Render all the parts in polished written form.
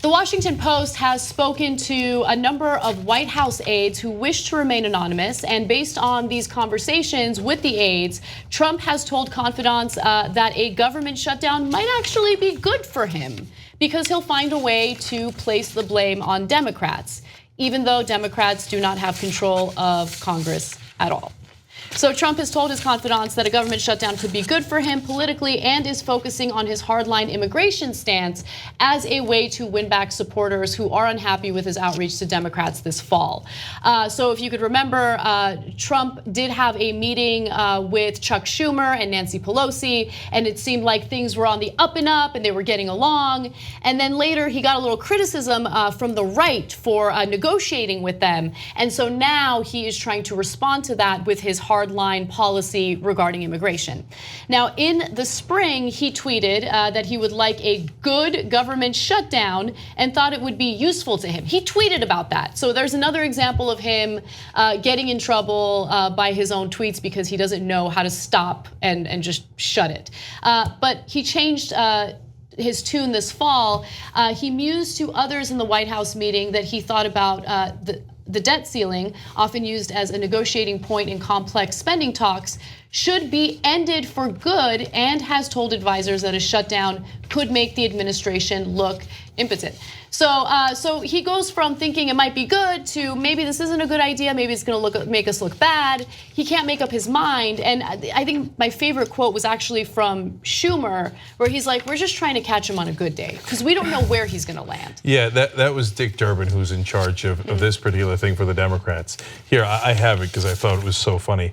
The Washington Post has spoken to a number of White House aides who wish to remain anonymous, and based on these conversations with the aides, Trump has told confidants that a government shutdown might actually be good for him because he'll find a way to place the blame on Democrats, even though Democrats do not have control of Congress at all. So Trump has told his confidants that a government shutdown could be good for him politically and is focusing on his hardline immigration stance as a way to win back supporters who are unhappy with his outreach to Democrats this fall. So if you could remember, Trump did have a meeting with Chuck Schumer and Nancy Pelosi, and it seemed like things were on the up and up and they were getting along. And then later he got a little criticism from the right for negotiating with them. And so now he is trying to respond to that with his hardline policy regarding immigration. Now, in the spring, he tweeted that he would like a good government shutdown and thought it would be useful to him. He tweeted about that. So there's another example of him getting in trouble by his own tweets because he doesn't know how to stop and just shut it. But he changed his tune this fall. He mused to others in the White House meeting that he thought about the debt ceiling, often used as a negotiating point in complex spending talks, should be ended for good, and has told advisors that a shutdown could make the administration look impotent. So he goes from thinking it might be good to maybe this isn't a good idea, maybe it's gonna make us look bad. He can't make up his mind. And I think my favorite quote was actually from Schumer, where he's like, we're just trying to catch him on a good day because we don't know where he's gonna land. Yeah, that was Dick Durbin, who's in charge of this particular thing for the Democrats. Here, I have it because I thought it was so funny.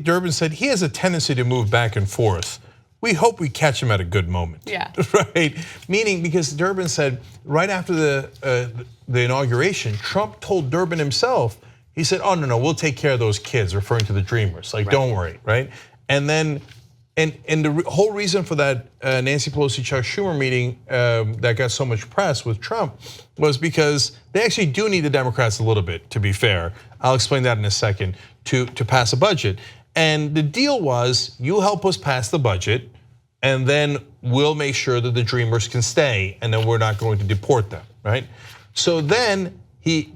Durbin said he has a tendency to move back and forth. We hope we catch him at a good moment. Yeah. Right? Meaning, because Durbin said right after the inauguration, Trump told Durbin himself, he said, oh, no, we'll take care of those kids, referring to the Dreamers. Like, don't worry, right? And then, and the whole reason for that Nancy Pelosi, Chuck Schumer meeting that got so much press with Trump was because they actually do need the Democrats a little bit, to be fair. I'll explain that in a second, to pass a budget. And the deal was, you help us pass the budget, and then we'll make sure that the Dreamers can stay, and then we're not going to deport them, right? So then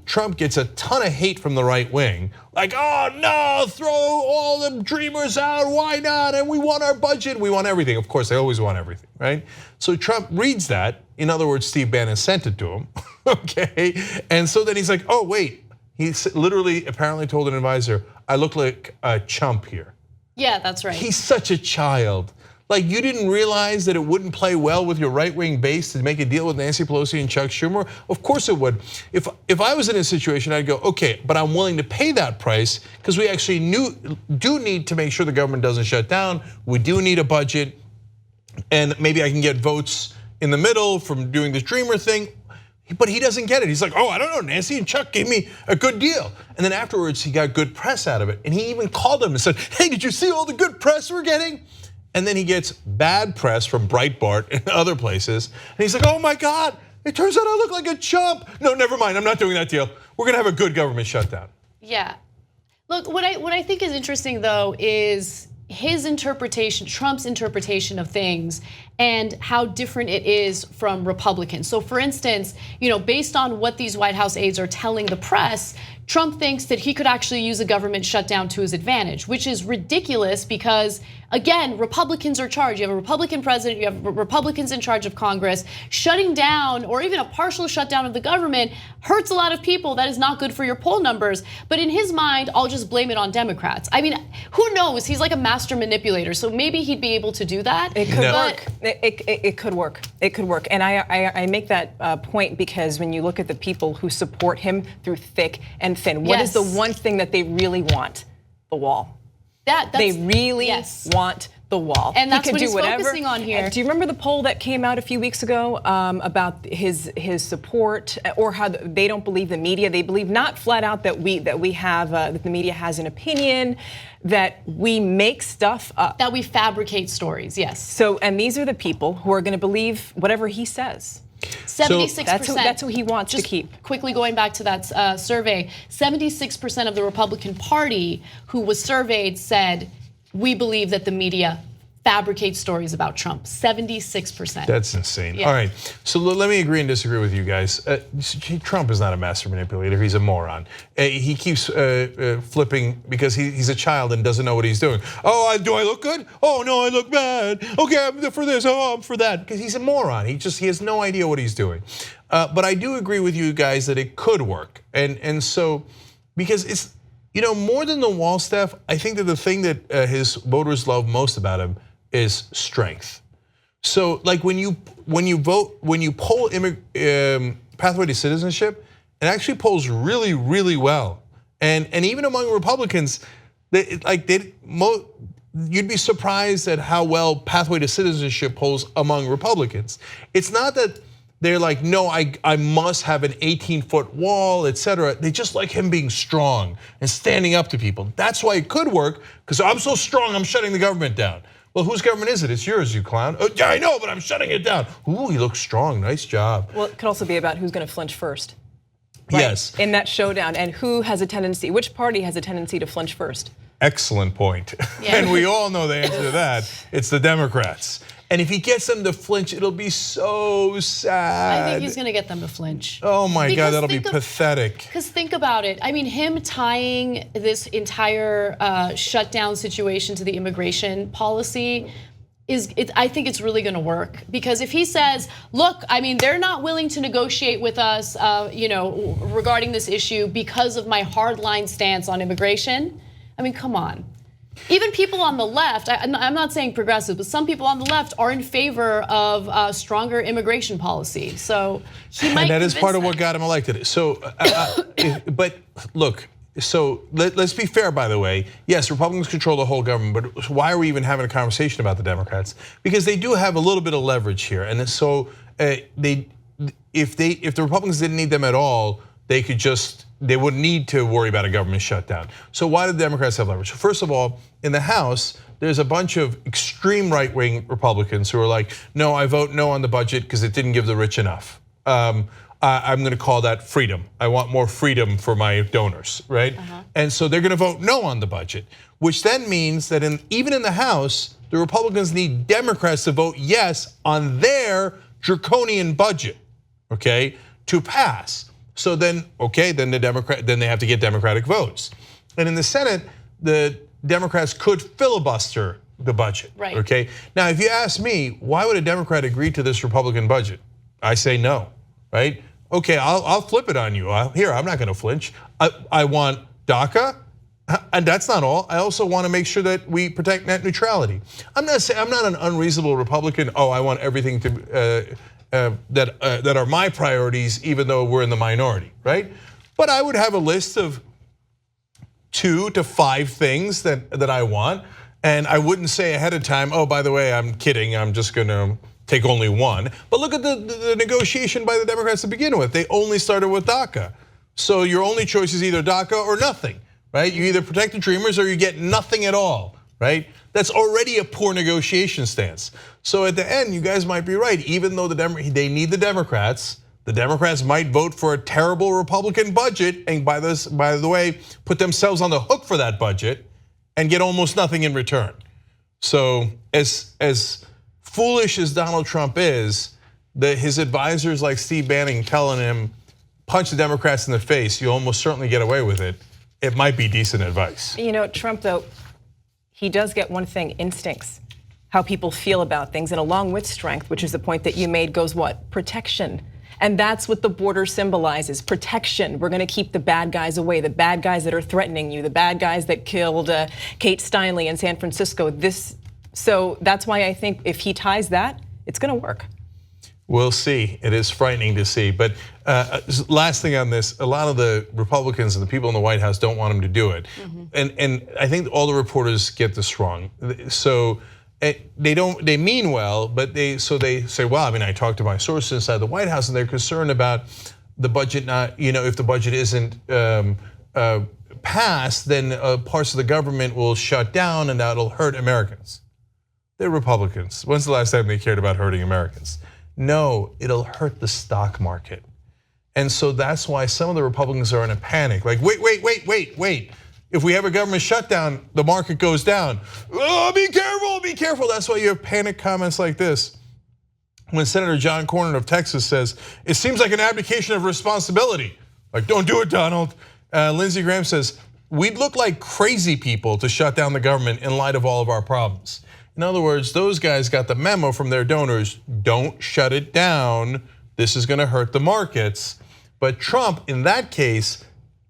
Trump gets a ton of hate from the right wing, like, oh no, throw all the Dreamers out, why not? And we want our budget, we want everything. Of course, they always want everything, right? So Trump reads that, in other words, Steve Bannon sent it to him, okay? And so then he's like, oh wait, he literally apparently told an advisor, I look like a chump here. Yeah, that's right. He's such a child. Like, you didn't realize that it wouldn't play well with your right-wing base to make a deal with Nancy Pelosi and Chuck Schumer? Of course it would. If I was in a situation, I'd go, okay, but I'm willing to pay that price because we actually do need to make sure the government doesn't shut down. We do need a budget, and maybe I can get votes in the middle from doing this Dreamer thing. But he doesn't get it. He's like, oh, I don't know, Nancy and Chuck gave me a good deal. And then afterwards, he got good press out of it. And he even called them and said, hey, did you see all the good press we're getting? And then he gets bad press from Breitbart and other places. And he's like, oh my God, it turns out I look like a chump. No, never mind, I'm not doing that deal. We're gonna have a good government shutdown. Yeah. Look, what I think is interesting though is his interpretation, Trump's interpretation of things, and how different it is from Republicans. So for instance, based on what these White House aides are telling the press, Trump thinks that he could actually use a government shutdown to his advantage, which is ridiculous because, again, Republicans are charged. You have a Republican president, you have Republicans in charge of Congress. Shutting down, or even a partial shutdown of the government, hurts a lot of people. That is not good for your poll numbers. But in his mind, I'll just blame it on Democrats. I mean, who knows? He's like a master manipulator, so maybe he'd be able to do that. It could work. It could work. It could work. And I make that point because when you look at the people who support him through thick and thin, what is the one thing that they really want? The wall. They really want the wall. And that's what he's focusing on here. And do you remember the poll that came out a few weeks ago about his support, or how they don't believe the media? They believe not flat out that that the media has an opinion, that we make stuff up, that we fabricate stories. Yes. So, and these are the people who are going to believe whatever he says. 76%. That's who he wants to keep. Quickly going back to that survey, 76% of the Republican Party who was surveyed said, we believe that the media fabricate stories about Trump. 76%. That's insane. Yeah. All right, so let me agree and disagree with you guys. Trump is not a master manipulator. He's a moron. He keeps flipping because he's a child and doesn't know what he's doing. Oh, do I look good? Oh no, I look bad. Okay, I'm for this. Oh, I'm for that. Because he's a moron. He has no idea what he's doing. But I do agree with you guys that it could work, and so because it's more than the wall, Steph. I think that the thing that his voters love most about him is strength. So like when you poll pathway to citizenship, it actually polls really, really well. And even among Republicans, you'd be surprised at how well pathway to citizenship polls among Republicans. It's not that they're like, no, I must have an 18-foot wall, etc. They just like him being strong and standing up to people. That's why it could work, because I'm so strong, I'm shutting the government down. Well, whose government is it? It's yours, you clown. Oh, yeah, I know, but I'm shutting it down. Ooh, he looks strong, nice job. Well, it could also be about who's going to flinch first. Right? Yes. In that showdown, and who has a tendency, which party has a tendency to flinch first? Excellent point. Yeah. And we all know the answer to that. It's the Democrats. And if he gets them to flinch, it'll be so sad. I think he's going to get them to flinch. Oh my God, that'll be pathetic. Because think about it. I mean, him tying this entire shutdown situation to the immigration policy I think it's really going to work, because if he says, look, I mean, they're not willing to negotiate with us, regarding this issue because of my hardline stance on immigration. I mean, come on. Even people on the left, I'm not saying progressive, but some people on the left are in favor of stronger immigration policy. So he might. And that is part of what got him elected. So, but look. So let's be fair, by the way. Yes, Republicans control the whole government, but why are we even having a conversation about the Democrats? Because they do have a little bit of leverage here, and so if the Republicans didn't need them at all, they wouldn't need to worry about a government shutdown. So why do the Democrats have leverage? First of all, in the House, there's a bunch of extreme right-wing Republicans who are like, no, I vote no on the budget because it didn't give the rich enough. I'm going to call that freedom. I want more freedom for my donors, right? And so they're going to vote no on the budget, which then means that even in the House, the Republicans need Democrats to vote yes on their draconian budget, okay, to pass. So then, then they have to get Democratic votes. And in the Senate, the Democrats could filibuster the budget, right? Okay. Now, if you ask me, why would a Democrat agree to this Republican budget? I say no, right? Okay, I'll flip it on you. Here, I'm not going to flinch. I want DACA, and that's not all. I also want to make sure that we protect net neutrality. I'm not an unreasonable Republican. Oh, I want everything to that are my priorities, even though we're in the minority, right? But I would have a list of 2 to 5 things that I want, and I wouldn't say ahead of time, oh, by the way, I'm kidding. I'm just going to take only one. But look at the negotiation by the Democrats to begin with. They only started with DACA. So your only choice is either DACA or nothing, right? You either protect the dreamers or you get nothing at all, right? That's already a poor negotiation stance. So at the end, you guys might be right. Even though they need the Democrats might vote for a terrible Republican budget, and by the way, put themselves on the hook for that budget and get almost nothing in return. So as foolish as Donald Trump is, his advisors like Steve Bannon telling him, punch the Democrats in the face, you almost certainly get away with it. It might be decent advice. Trump, though, he does get one thing, instincts, how people feel about things. And along with strength, which is the point that you made, goes what? Protection. And that's what the border symbolizes, protection. We're going to keep the bad guys away, the bad guys that are threatening you, the bad guys that killed Kate Steinle in San Francisco. So that's why I think if he ties that, it's going to work. We'll see. It is frightening to see. But last thing on this, a lot of the Republicans and the people in the White House don't want him to do it. And I think all the reporters get this wrong. So they mean well, but they say, well, I mean, I talked to my sources inside the White House and they're concerned about the budget not, if the budget isn't passed, then parts of the government will shut down and that'll hurt Americans. They're Republicans. When's the last time they cared about hurting Americans? No, it'll hurt the stock market. And so that's why some of the Republicans are in a panic. Like, wait. if we have a government shutdown, the market goes down. Oh, be careful, be careful. That's why you have panic comments like this. When Senator John Cornyn of Texas says, it seems like an abdication of responsibility. Like, don't do it, Donald. Lindsey Graham says, we'd look like crazy people to shut down the government in light of all of our problems. In other words, those guys got the memo from their donors, don't shut it down. This is gonna hurt the markets. But Trump, in that case,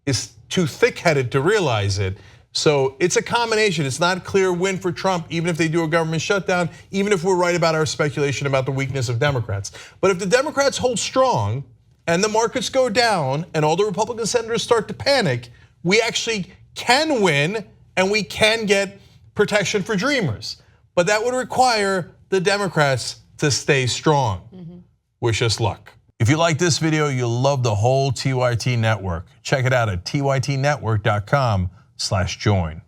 is too thick-headed to realize it. So it's a combination. It's not a clear win for Trump, even if they do a government shutdown, even if we're right about our speculation about the weakness of Democrats. But if the Democrats hold strong and the markets go down and all the Republican senators start to panic, we actually can win and we can get protection for dreamers. But that would require the Democrats to stay strong. Wish us luck. If you like this video, you'll love the whole TYT network. Check it out at tytnetwork.com/join.